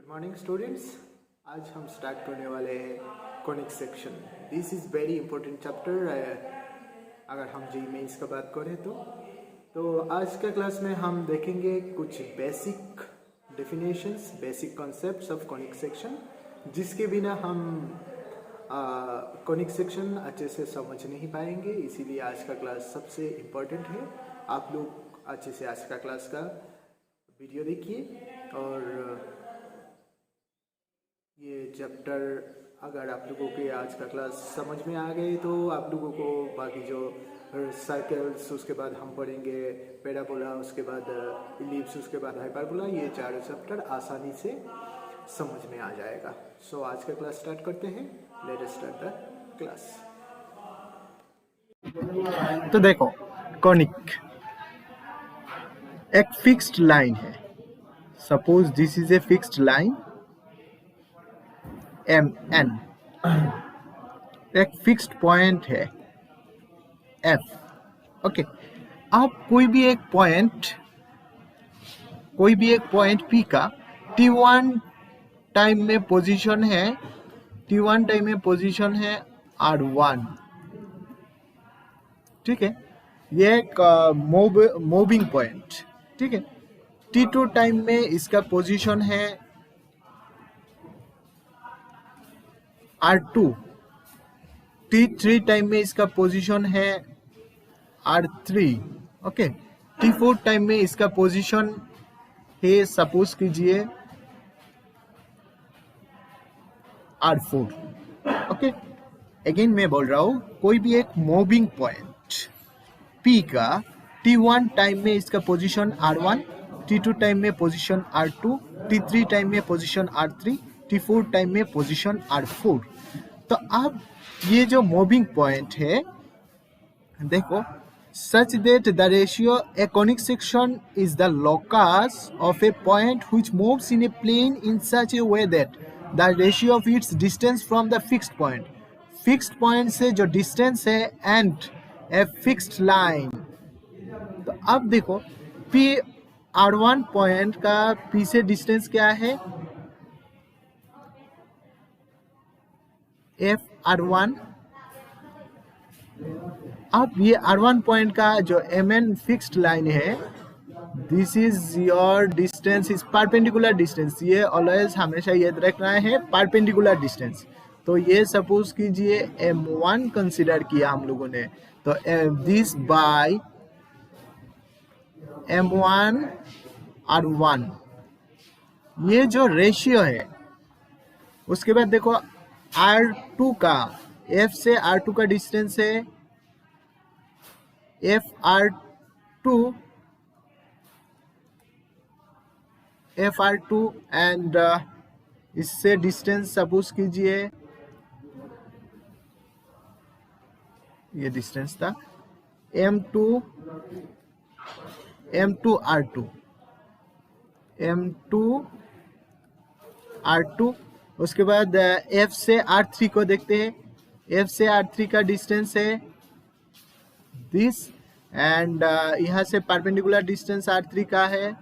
Good morning students. आज हम start करने वाले हैं conic section. This is very important chapter. अगर हम जी मेंस का बात करें तो आज के क्लास में हम देखेंगे कुछ basic definitions, basic concepts of conic section, जिसके बिना हम कॉनिक सेक्शन अच्छे से समझ नहीं पाएंगे। इसीलिए आज का क्लास सबसे इम्पोर्टेंट है। आप लोग अच्छे से आज का क्लास का वीडियो देखिए और ये चैप्टर अगर आप लोगों के आज का क्लास समझ में आ गए तो आप लोगों को बाकी जो सर्कल्स, उसके बाद हम पढ़ेंगे पैराबोला, उसके बाद इलिप्स, उसके बाद हाइपरबोला, ये चारों चैप्टर आसानी से समझ में आ जाएगा। सो आज का क्लास स्टार्ट करते हैं। Let us start the class. तो देखो, कॉनिक एक फिक्स्ड लाइन है। Suppose this is a fixed line M N, एक फिक्स्ड पॉइंट है एफ। ओके, अब कोई भी एक पॉइंट पी का T1 टाइम में पोजीशन है, T1 टाइम में पोजीशन है R1। ठीक है, ये एक मूविंग पॉइंट। ठीक है, T2 टाइम में इसका पोजीशन है R2, T3 टाइम में इसका पोजीशन है R3। ओके, T4 टाइम में इसका पोजीशन है, सपोज कीजिए R4। ओके, अगेन मैं बोल रहा हूं, कोई भी एक मूविंग पॉइंट P का T1 टाइम में इसका पोजीशन R1, T2 टाइम में पोजीशन R2, T3 टाइम में पोजीशन R3, T4 टाइम में पोजीशन R4। तो अब ये जो मूविंग पॉइंट है, देखो, such that the ratio a conic section is the locus of a point which moves in a plane in such a way that the ratio of its distance from the fixed point से जो distance है and a fixed line। तो अब देखो, P R1 point का P से distance क्या है, F R1। अब ये R1 पॉइंट का जो MN फिक्स्ड लाइन है, this is your distance, is perpendicular distance. ये ऑलवेज हमेशा याद रखना है, परपेंडिकुलर डिस्टेंस। तो ये सपोज कीजिए M1 कंसिडर किया हम लोगों ने, तो दिस बाय M1 R1, ये जो रेशियो है। उसके बाद देखो R2 का, F से R2 का डिस्टेंस है FR2 एंड इससे डिस्टेंस सपोज कीजिए, ये डिस्टेंस था M2 R2। उसके बाद F से R3 को देखते हैं। F से R3 का डिस्टेंस है दिस, एंड यहाँ से परपेंडिकुलर डिस्टेंस R3 का है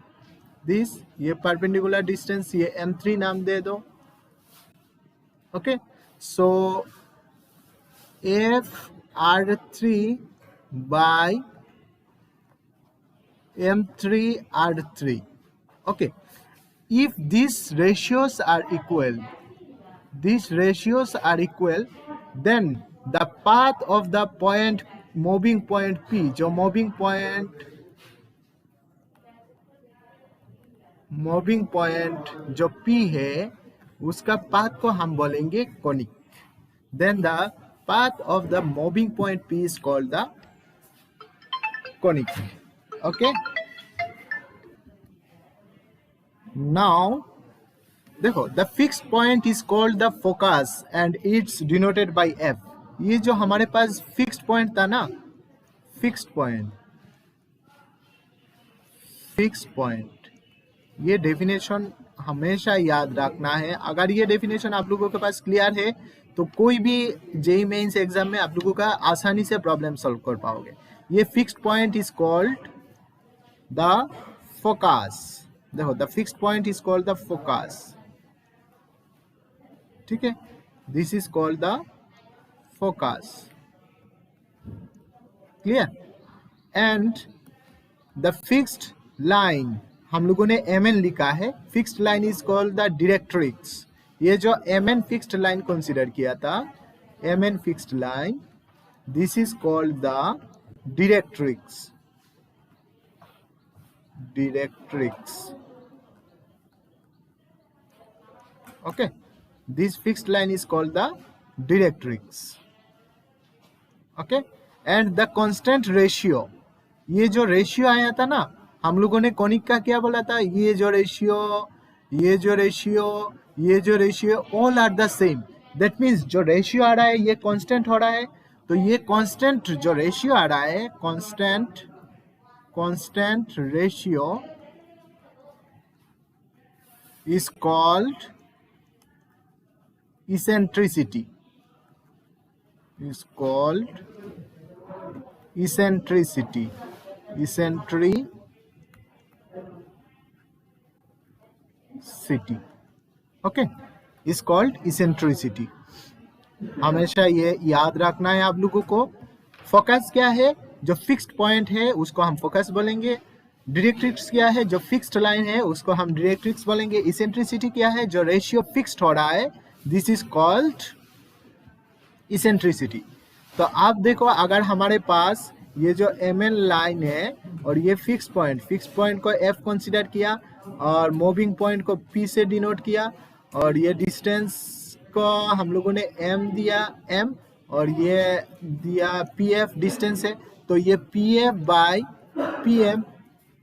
दिस। ये परपेंडिकुलर डिस्टेंस, ये M3 नाम दे दो। Okay, so FR3 by M3R3। okay, if these ratios are equal, then the path of the moving point P, जो moving point जो P है, उसका path को हम बोलेंगे conic। then the path of the moving point P is called the conic। okay, now देखो, the fixed point is called the focus and it's denoted by F। ये जो हमारे पास फिक्स्ड पॉइंट था ना, फिक्स्ड पॉइंट, ये definition हमेशा याद रखना है। अगर ये डेफिनेशन आप लोगों के पास क्लियर है तो कोई भी जेईई मेंस एग्जाम में आप लोगों का आसानी से प्रॉब्लम सॉल्व कर पाओगे। ये fixed point is called the focus. देखो, the fixed point is called the focus. ठीक है, this is called the focus, clear. And the fixed line, हम लोगों ने mn लिखा है, fixed line is called the directrix. ये जो mn फिक्स्ड लाइन कंसीडर किया था, mn fixed line, this is called the directrix, directrix, okay, this fixed line is called the directrix, okay। and the constant ratio, ये जो ratio आया था ना, हम लोगों ने कॉनिक का क्या बोला था, ये जो रेशियो, ये जो रेशियो, ये जो ratio all are the same. That means जो रेशियो आ रहा है ये कांस्टेंट हो रहा है, तो ये कांस्टेंट जो रेशियो आ रहा है, constant ratio is called eccentricity, is called eccentricity, eccentricity, okay, is called eccentricity। हमेशा ये याद रखना है आप लोगों को। फोकस क्या है, जो फिक्स्ड पॉइंट है उसको हम फोकस बोलेंगे। डायरेक्ट्रिक्स क्या है, जो फिक्स्ड लाइन है उसको हम डायरेक्ट्रिक्स बोलेंगे। इसेंट्रिसिटी क्या है, जो रेशियो फिक्स्ड हो रहा है, दिस इज कॉल्ड इसेंट्रिसिटी। तो आप देखो, अगर हमारे पास ये जो mn लाइन है और ये फिक्स पॉइंट को f कंसीडर किया और मूविंग पॉइंट को p से डिनोट किया, और ये डिस्टेंस को हम लोगों ने m दिया m, और ये दिया pf डिस्टेंस है, तो ये pf by pm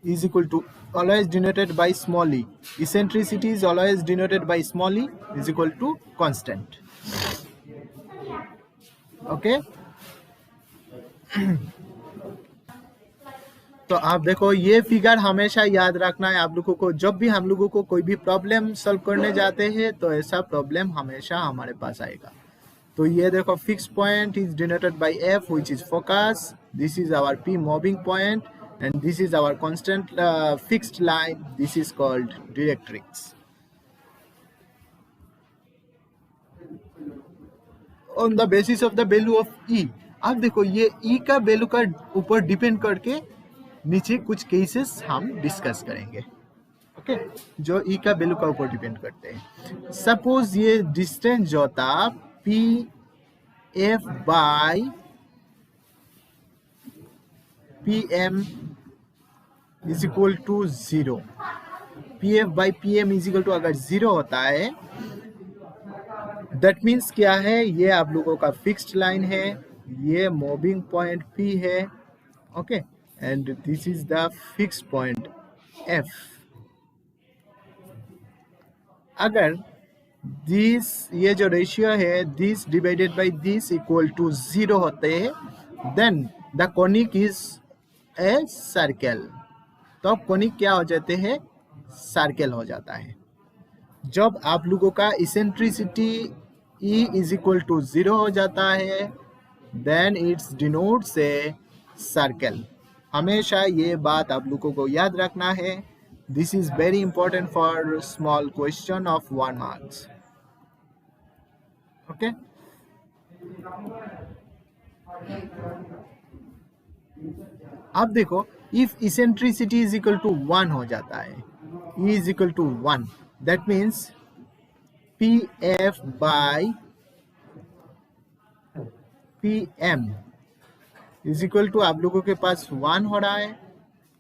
is equal to always denoted by small e. Eccentricity is always denoted by small e is equal to constant. Okay. तो आप देखो, ये फिगर हमेशा याद रखना है आप लोगों को। जब भी हम लोगों को कोई भी प्रॉब्लम सॉल्व करने जाते हैं तो ऐसा प्रॉब्लम हमेशा हमारे पास आएगा। तो ये देखो, fix point is denoted by f which is focus, this is our p moving point, and this is our constant fixed line, this is called directrix। on the basis of the value of e, अब देखो ये e का value का ऊपर depend करके नीचे कुछ cases हम डिस्कस करेंगे, ओके, जो e का वैल्यू का ऊपर डिपेंड करते हैं। सपोज ये डिस्टेंस जो था P F by P M is equal to 0, P F by P M is equal to अगर 0 होता है, दैट मीन्स क्या है, ये आप लोगों का फिक्स्ड लाइन है, ये मूविंग पॉइंट P है, okay, and this is the fixed point F। अगर दिस, ये जो रेशियो है, this divided by this equal to 0 होते हैं, then the conic is a circle. तो अब कोनिक क्या हो जाते हैं, सर्कल हो जाता है। जब आप लोगों का eccentricity E is equal to 0 हो जाता है, then it's denotes a circle. हमेशा ये बात आप लोगों को याद रखना है। This is very important for small question of 1 marks, okay. अब देखो, if eccentricity is equal to 1 हो जाता है, E is equal to 1, that means PF by PM is equal to, आप लोगों के पास 1 हो रहा है,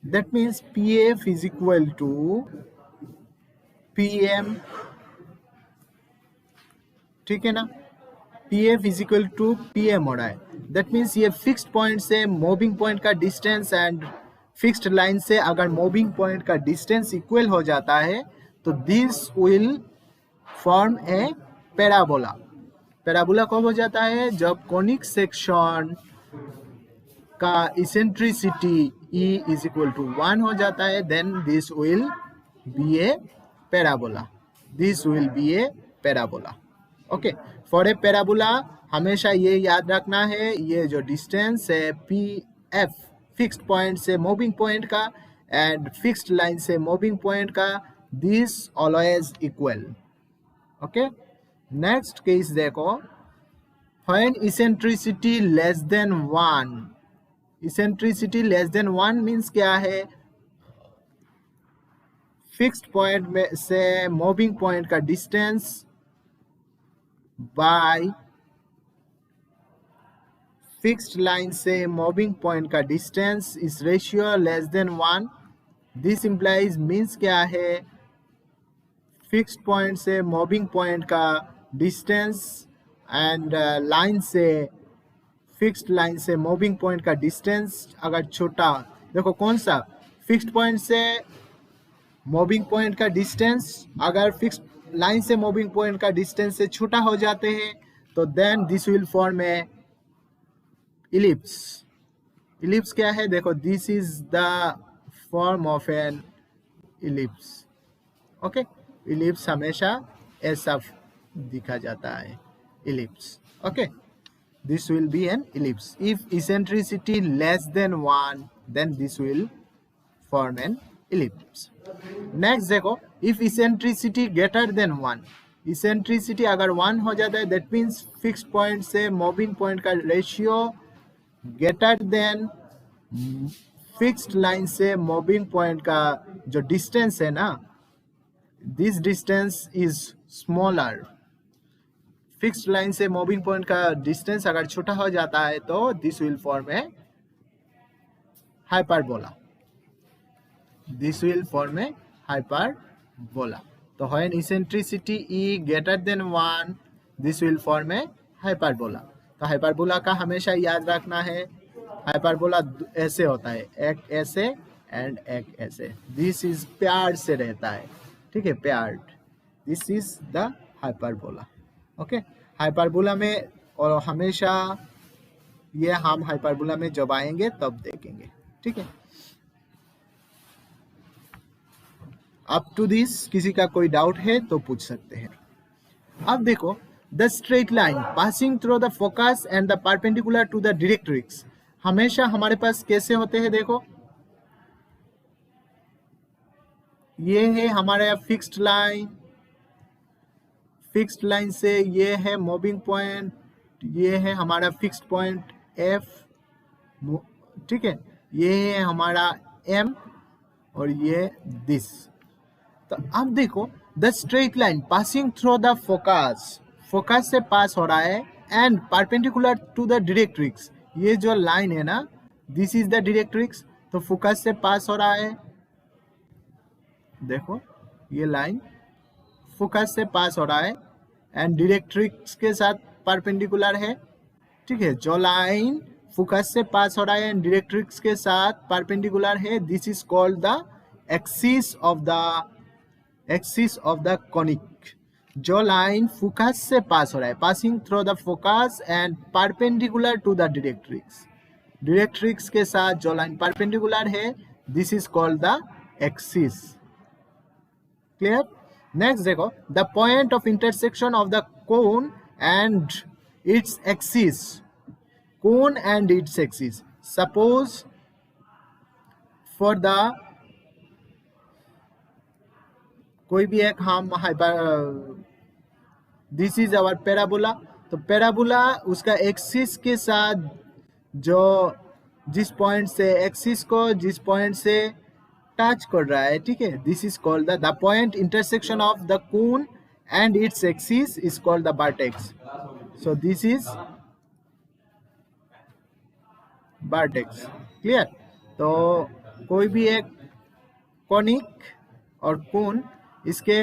that means PF is equal to PM, ठीक है ना, PF is equal to PM हो रहा है। दैट मीन्स ये फिक्स्ड पॉइंट से मूविंग पॉइंट का डिस्टेंस एंड फिक्स्ड लाइन से अगर मूविंग पॉइंट का डिस्टेंस इक्वल हो जाता है, तो this will form a parabola. Parabola कब हो जाता है, जब कोनिक सेक्शन का eccentricity E is equal to 1 हो जाता है, then this will be A parabola, this will be A parabola, okay. For a parabola हमेशा ये याद रखना है, ये जो डिस्टेंस है PF फिक्स्ड पॉइंट से मूविंग पॉइंट का एंड फिक्स्ड लाइन से मूविंग पॉइंट का, this always equal, okay. Next case देखो, when eccentricity less than 1, eccentricity less than 1 means क्या है, फिक्स्ड पॉइंट में से मूविंग पॉइंट का डिस्टेंस बाय फिक्स्ड लाइन से मूविंग पॉइंट का डिस्टेंस इस ratio less than 1. This implies means क्या है, फिक्स्ड पॉइंट से मूविंग पॉइंट का डिस्टेंस एंड लाइन से फिक्स्ड लाइन से मूविंग पॉइंट का डिस्टेंस अगर छोटा, देखो कौन सा, फिक्स्ड पॉइंट से मूविंग पॉइंट का डिस्टेंस अगर फिक्स्ड लाइन से मूविंग पॉइंट का डिस्टेंस से छोटा हो जाते हैं तो then this will form a ellipse. Ellipse क्या है, देखो this is the form of an ellipse. Okay, ellipse हमेशा ऐसा दिखा जाता है, ellipse. Okay, this will be an ellipse. If eccentricity less than 1, then this will form an ellipse. Next देखो, if eccentricity greater than 1, eccentricity अगर 1 हो जाता है, that means fixed point से moving point का ratio greater than fixed line से moving point का जो distance है ना, this distance is smaller. Fixed line से मूविंग पॉइंट का डिस्टेंस अगर छोटा हो जाता है तो this will form a hyperbola. This will form a hyperbola. तो when eccentricity E greater than 1, this will form a hyperbola. तो हाइपरबोला का हमेशा याद रखना है, हाइपरबोला ऐसे होता है, एक ऐसे एंड एक ऐसे. दिस इज पेयर्ड से रहता है, ठीक है, paired. This is the hyperbola. Okay, hyperbola में और हमेशा ये हम हाइपरबोला में जब आएंगे तब देखेंगे, ठीक है. अप टू दिस किसी का कोई डाउट है तो पूछ सकते हैं. अब देखो, the straight line passing through the focus and the perpendicular to the directrix हमेशा हमारे पास कैसे होते हैं, देखो ये है हमारा फिक्स्ड लाइन, फिक्स्ड लाइन से ये है मूविंग पॉइंट, ये है हमारा फिक्स्ड पॉइंट F, ठीक है, ये है हमारा M और ये दिस. तो अब देखो, the straight line passing through the focus, focus से पास हो रहा है, and perpendicular to the directrix, ये जो लाइन है ना, दिस इज द डायरेक्ट्रिक्स. तो फोकस से पास हो रहा है, देखो ये लाइन फोकस से पास हो रहा है एंड डायरेक्ट्रिक्स के साथ परपेंडिकुलर है, ठीक है. जो लाइन फोकस से पास हो रहा है एंड डायरेक्ट्रिक्स के साथ परपेंडिकुलर है, this is called the axis of the conic. जो लाइन फोकस से पास हो रहा है, passing through the focus and perpendicular to the directrix, directrix के साथ जो लाइन परपेंडिकुलर है, this is called the axis. Clear. Next देखो, the point of intersection of the cone and its axis, cone and its axis. Suppose for the कोई भी एक हम this is our parabola. तो पैराबोला उसका axis के साथ जो जिस पॉइंट से एक्सिस को जिस पॉइंट से टच कर रहा है, ठीक है, this is called the point intersection of the cone and its axis is called the vertex. So this is vertex. Clear. तो कोई भी एक कॉनिक और कोन इसके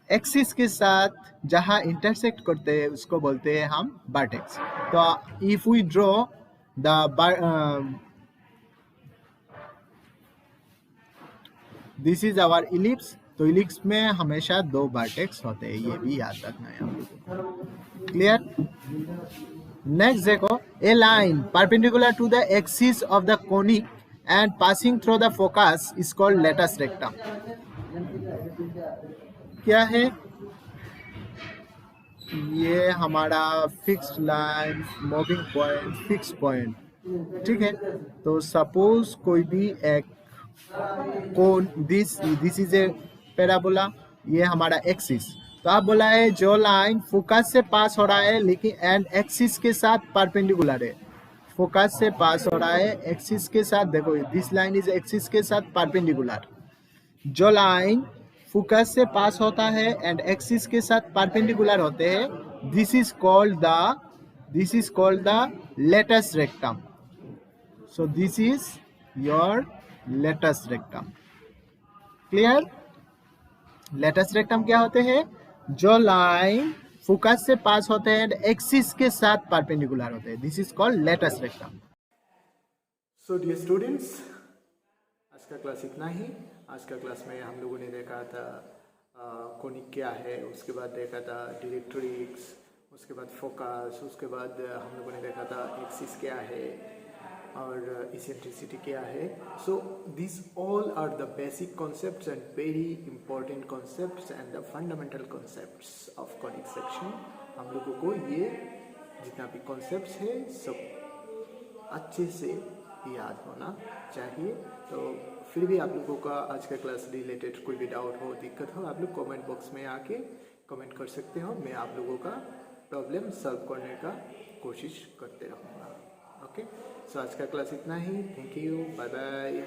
एक्सिस के साथ जहां इंटरसेक्ट करते हैं उसको बोलते हैं हम वर्टेक्स. तो if we draw the this is our ellipse. तो इलिप्स में हमेशा 2 वर्टेक्स होते हैं, ये भी याद रखना है हम लोगों को. क्लियर. नेक्स्ट देखो, a line perpendicular to the axis of the conic and passing through the focus is called latus rectum. क्या है ये, हमारा fixed line, moving point, fix point, ठीक है. तो सपोज कोई भी एक cone, this is a parabola, ये हमारा एक्सिस. तो आप बोला है जो लाइन फोकस से पास हो रहा है लेकिन एंड एक्सिस के साथ परपेंडिकुलर है, फोकस से पास हो रहा है एक्सिस के साथ, देखो दिस लाइन इज एक्सिस के साथ परपेंडिकुलर। जो लाइन फोकस से पास होता है एंड एक्सिस के साथ परपेंडिकुलर होते हैं, this is called the latus rectum. So this is your latus rectum. Clear? Latus rectum क्या होते हैं? जो लाइन फोकस से पास होते हैं एंड एक्सिस के साथ परपेंडिकुलर होते हैं, this is called latus rectum. So dear students, आज का क्लास इतना ही। आज का क्लास में हम लोगों ने देखा था कोनिक क्या है, उसके बाद देखा था डायरेक्ट्रिक्स, उसके बाद फोकस, उसके बाद हम लोगों ने देखा था एक्सिस क्या है और इसेंट्रिसिटी क्या है। So this all are the basic concepts and very important concepts and the fundamental concepts of conic section. हम लोगों को ये जितना भी कॉन्सेप्ट्स है सब अच्छे से याद होना चाहिए। तो फिर भी आप लोगों का आज का क्लास रिलेटेड कोई भी डाउट हो, दिक्कत हो, आप लोग कमेंट बॉक्स में आके कमेंट कर सकते हो। मैं आप लोगों का प्रॉब्लम सॉल्व करने का कोशिश करते रहूँगा। ओके, सो आज का क्लास इतना ही। Thank you, bye bye.